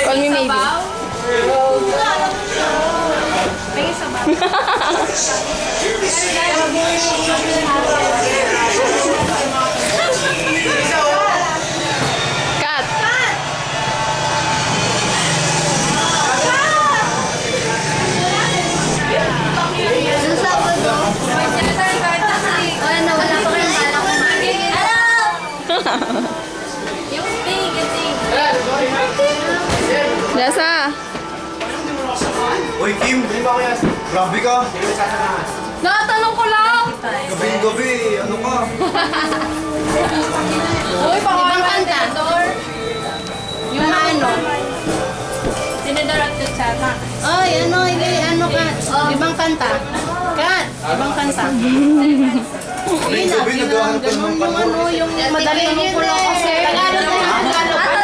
Call me maybe. Tingin sabaw. Cut. Ano Sabado? Ay, nawala pa kayo bala kumain. Yung ting, yung ting. Jessa. Uy, Kim, grabe ka. Nakatanong ko lang. Gabi-gabi, ano ka? Uy, Ibang kanta. Yung ano? Sinidarap yung chata. Ay, ano, ano ka? Ibang kanta. Kat, ibang kanta. Gabi-gabi, naghahanap ka Ganun naman yung ano, yung madali mo ko lang kasi. Tagalog na, Tagalog.